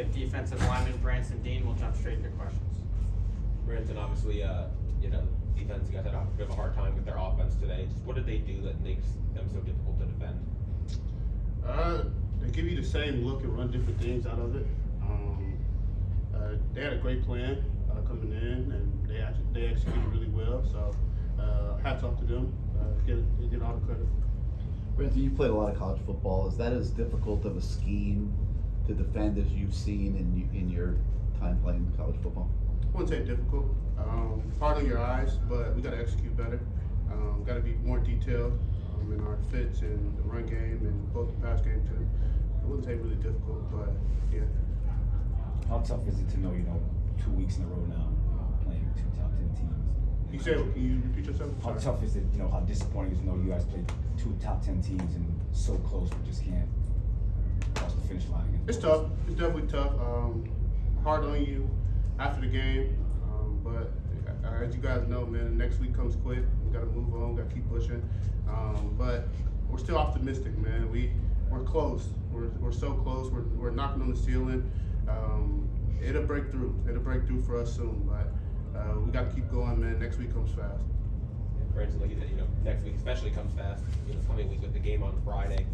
have defensive lineman Branson Deen. We'll jump straight to questions. Branson, obviously, defense, you guys had a bit of a hard time with their offense today. Just what did they do that makes them so difficult to defend? They give you the same look and run different things out of it. They had a great plan coming in, and they executed really well. So hats off to them. Get all the credit. Branson, you played a lot of college football. Is that as difficult of a scheme to defend as you've seen in your time playing college football? I wouldn't say difficult. Hard on your eyes, but we got to execute better. Got to be more detailed in our fits and the run game and both the pass game too. I wouldn't say really difficult, but yeah. How tough is it to know, 2 weeks in a row now, playing two top 10 teams? You said, can you repeat yourself? How Sorry. tough is it, how disappointing is it to know you guys played two top 10 teams and so close but just can't cross the finish line? It's tough. It's definitely tough. Hard on you after the game, but as you guys know, man, next week comes quick. We got to move on. Got to keep pushing. But we're still optimistic, man. We're close. We're so close. We're knocking on the ceiling. It'll break through. It'll break through for us soon. But we got to keep going, man. Next week comes fast. Branson, like you said, next week especially comes fast. Coming week with the game on Friday.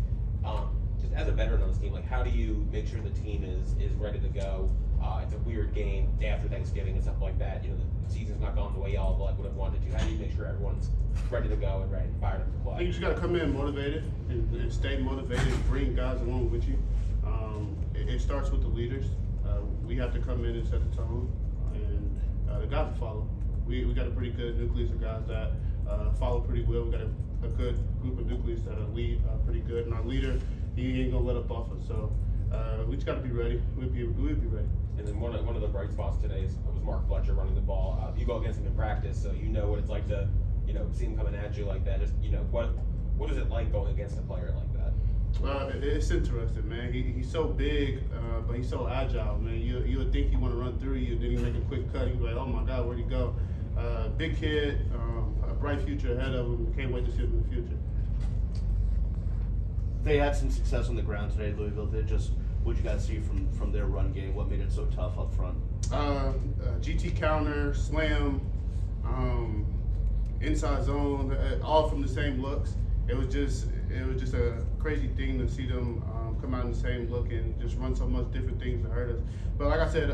Just as a veteran on this team, how do you make sure the team is ready to go? It's a weird game after Thanksgiving and stuff like that. The season's not gone the way y'all would have wanted to. How do you make sure everyone's ready to go and ready and fired up to I play? think you just got to come in motivated and stay motivated and bring guys along with you. It starts with the leaders. We have to come in and set the tone, and the guys will follow. We got a pretty good nucleus of guys that follow pretty well. We got a good group of nucleus that lead pretty good, and our leader, he ain't gonna let up off us. So we just got to be ready. We'll be ready. And then one of the bright spots today was Mark Fletcher running the ball. You go against him in practice, so you know what it's like to see him coming at you like that. Just what is it like going against a player like that? It's interesting, man. He's so big, but he's so agile, man. You would think he want to run through you, then he make a quick cut. You'd be like, oh my God, where'd he go? Big kid, a bright future ahead of him. Can't wait to see him in the future. They had some success on the ground today, Louisville. What'd you guys see from their run game? What made it so tough up front? GT counter, slam, inside zone, all from the same looks. It was just a crazy thing to see them come out in the same look and just run so much different things to hurt us. But like I said,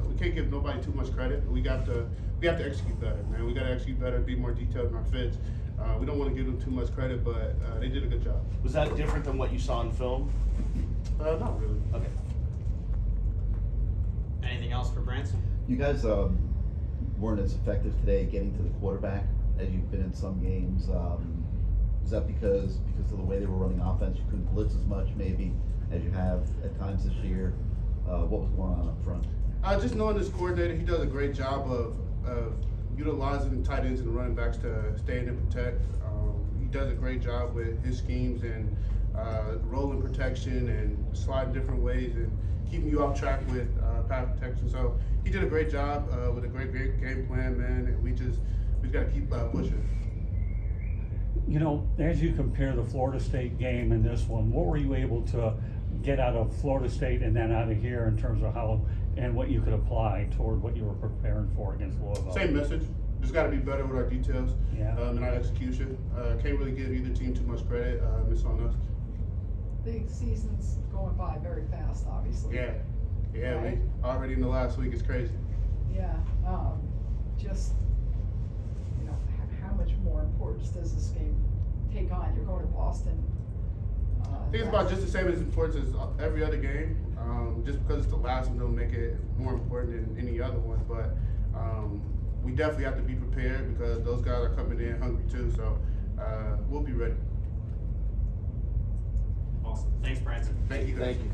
we can't give nobody too much credit. We have to execute better, man. We got to execute better, be more detailed in our fits. We don't want to give them too much credit, but they did a good job. Was that different than what you saw in film? Not really. Okay. Anything else for Branson? You guys weren't as effective today getting to the quarterback as you've been in some games. Is that because of the way they were running offense, you couldn't blitz as much maybe as you have at times this year? What was going on up front? Just knowing this coordinator, he does a great job of utilizing tight ends and running backs to stay in and protect. He does a great job with his schemes and rolling protection and sliding different ways and keeping you off track with pass protection. So he did a great job with a great game plan, man. And we just got to keep pushing. As you compare the Florida State game and this one, what were you able to get out of Florida State and then out of here in terms of how and what you could apply toward what you were preparing for against Louisville? Same message. Just got to be better with our details and our execution. Can't really give either team too much credit. It's on us. The season's going by very fast, obviously. Yeah, Right? we already in the last week. It's crazy. Yeah, just, how much more importance does this game take on? You're going to Boston. I think it's about just the same as important as every other game. Just because it's the last one don't make it more important than any other one. But we definitely have to be prepared because those guys are coming in hungry too. So we'll be ready. Awesome. Thanks, Branson. Thank you guys. Thank you.